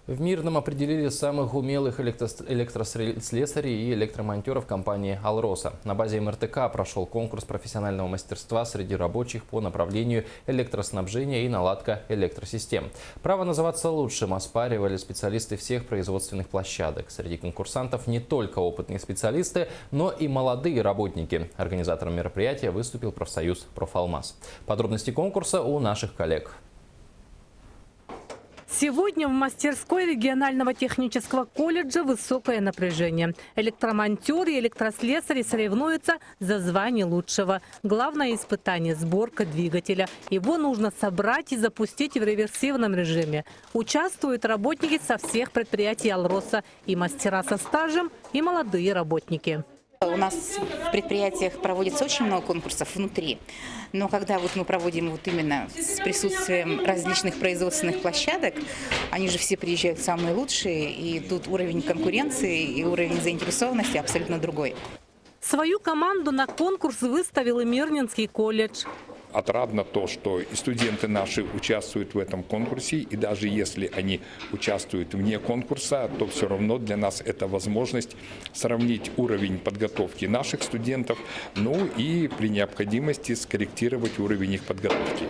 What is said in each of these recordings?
В Мирном определили самых умелых электрослесарей и электромонтеров компании «Алроса». На базе МРТК прошел конкурс профессионального мастерства среди рабочих по направлению электроснабжения и наладка электросистем. Право называться лучшим оспаривали специалисты всех производственных площадок. Среди конкурсантов не только опытные специалисты, но и молодые работники. Организатором мероприятия выступил профсоюз «Профалмаз». Подробности конкурса у наших коллег. Сегодня в мастерской регионального технического колледжа высокое напряжение. Электромонтеры и электрослесари соревнуются за звание лучшего. Главное испытание – сборка двигателя. Его нужно собрать и запустить в реверсивном режиме. Участвуют работники со всех предприятий «Алроса». И мастера со стажем, и молодые работники. У нас в предприятиях проводится очень много конкурсов внутри, но когда мы проводим именно с присутствием различных производственных площадок, они же все приезжают самые лучшие, и тут уровень конкуренции и уровень заинтересованности абсолютно другой. Свою команду на конкурс выставил и Мирнинский колледж. Отрадно то, что и студенты наши участвуют в этом конкурсе, и даже если они участвуют вне конкурса, то все равно для нас это возможность сравнить уровень подготовки наших студентов, ну и при необходимости скорректировать уровень их подготовки.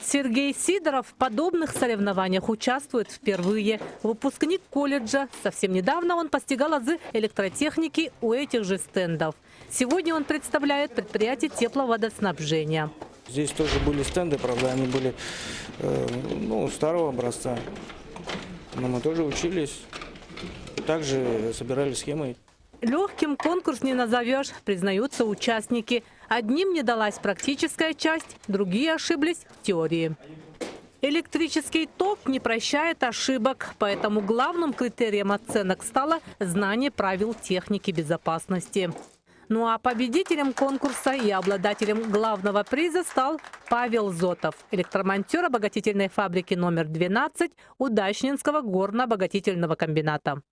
Сергей Сидоров в подобных соревнованиях участвует впервые. Выпускник колледжа. Совсем недавно он постигал азы электротехники у этих же стендов. Сегодня он представляет предприятие тепловодоснабжения. Здесь тоже были стенды, правда, они были старого образца. Но мы тоже учились, также собирали схемы. Легким конкурс не назовешь, признаются участники. Одним не далась практическая часть, другие ошиблись в теории. Электрический ток не прощает ошибок, поэтому главным критерием оценок стало знание правил техники безопасности. Ну а победителем конкурса и обладателем главного приза стал Павел Зотов, электромонтер обогатительной фабрики номер 12 Удачнинского горно-обогатительного комбината.